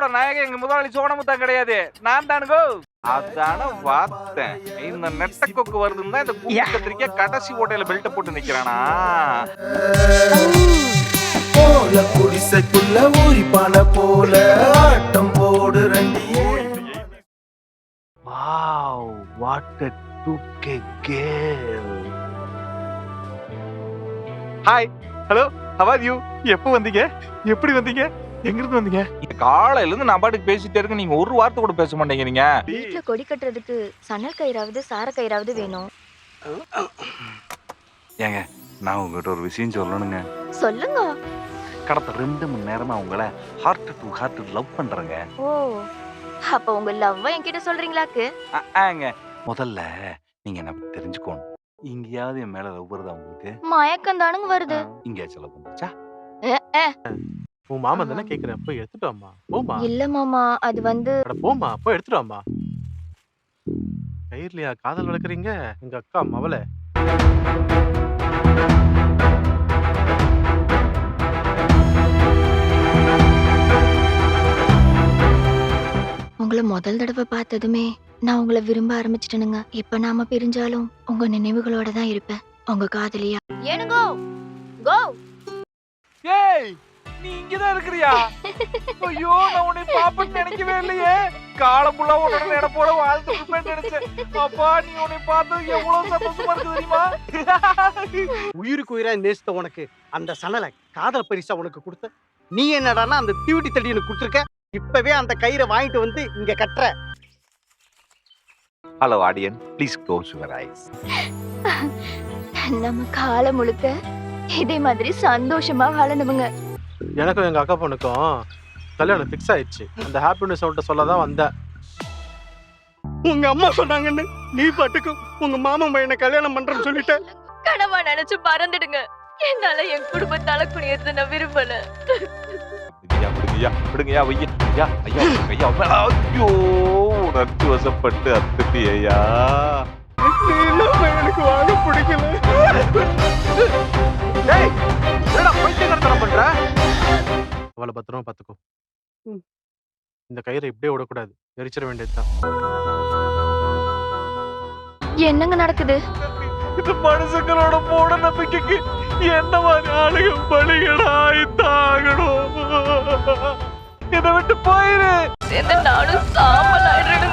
கதையோட நாயகன் எங்க முதலாளி சோனமுத்தா கிடையாது, நான் தானுங்கோ. அதான பார்த்தேன். இந்த நெட்ட கொக்கு வருதுன்னு தான் இந்த கூட்டு கத்திரிக்காய் கடைசி ஓட்டையில பெல்ட் போட்டு நிக்கிறானா? போல குடிசைக்குள்ள ஊறி பான போல ஆட்டம் போடு ரண்டியே. Wow, what a 2K girl. Hi, hello, how are you? எப்போ வந்தீங்க? எப்படி வந்தீங்க? எங்க இருந்து வந்தீங்க? காலையில இருந்து நான் பாட்டுக்கு பேசிட்டே இருக்கேன், நீங்க ஒரு வார்த்தை கூட பேச மாட்டேங்கிறீங்க. வீட்ல கொடி கட்டுறதுக்கு சணல் கயிறாவது சார கயிறாவது வேணும். ஏங்க, நான் உங்ககிட்ட ஒரு விஷயம் சொல்லணுங்க. சொல்லுங்க. கடந்த 2 மணி நேரமா உங்களை ஹார்ட் டு ஹார்ட் லவ் பண்றேங்க. ஓ, அப்ப உங்க லவ்வ என்கிட்ட சொல்றீங்களாக்கு? ஆங்க, முதல்ல நீங்க என்ன தெரிஞ்சுக்கணும். இங்கேயாவது என் மேல லவ் வருதா உங்களுக்கு? மயக்கம் தானுங்க வருது. இங்கேயாச்சும் லவ் வந்துச்சா? உன் மாமா தானே கேக்குறேன், போய் எடுத்துட்டு வாமா. போமா. இல்ல மாமா, அது வந்து அட போமா, போய் எடுத்துட்டு வாமா. கயிறுலையா காதல் வளர்க்குறீங்க எங்க அக்கா மவளை. உங்களை முதல் தடவை பார்த்ததுமே நான் உங்களை விரும்ப ஆரம்பிச்சிட்டேனுங்க. இப்ப நாம பிரிஞ்சாலும் உங்க நினைவுகளோட தான் இருப்பேன். உங்க காதலியா. ஏனுங்கோ கோ. ஏய், நீ இங்கதான் இருக்கிறியா? ஐயோ, நான் உன்னை பாப்பேன்னு நினைக்கவே இல்லையே. காலம் ஃபுல்லா உன்னோட நினைப்போட வாழ்ந்து இருப்பேன்னு நினைச்சேன். அப்பா, நீ உன்னை பார்த்தது எவ்வளவு சந்தோஷமா இருக்கு தெரியுமா? உயிருக்கு உயிரா நேசித்த உனக்கு அந்த சணலை காதல் பரிசா உனக்கு கொடுத்த நீ என்னடானா அந்த தீவட்டி தடி எனக்கு கொடுத்துருக்க. இப்பவே அந்த கயிறை வாங்கிட்டு வந்து இங்க கட்டுற. Hello audience, please close your eyes. நம்ம காலம் முழுக்க இதே மாதிரி சந்தோஷமா வாழணுமுங்க. எனக்கும் எங்க அக்கா பொண்ணுக்கும் கல்யாணம் ஃபிக்ஸ் ஆயிடுச்சு. அந்த ஹாப்பினஸ் அவன்கிட்ட சொல்லதான் வந்தேன். உங்க அம்மா சொன்னாங்கன்னு நீ பாட்டுக்கு உங்க மாமா பையனை கல்யாணம் பண்றேன்னு சொல்லிட்ட. கனவா நினைச்சு மறந்துடுங்க. என்னால என் குடும்பத்தால குடியேறது நான் விரும்பல. விடுங்கய்யா, ஐயா, ஐயோ, உணர்ச்சி வசப்பட்டு அத்துட்டி ஐயா. நீ இல்லாம எனக்கு வாழ பிடிக்கல. டேய், என்னடா பைத்தியக்காரத்தனம் பண்ற? அவளை பத்திரமா பாத்துக்கோ. இந்த கயிறை இப்படியே விடக்கூடாது, எரிச்சிட வேண்டியதுதான். என்னங்க நடக்குது? இந்த மனுஷங்களோட மூட நம்பிக்கைக்கு என்ன மாதிரி ஆளுங்க பலிகடா இதாகணும். இதை விட்டு போயிரு. நானும் சாம்பல் ஆயிடுறேன்.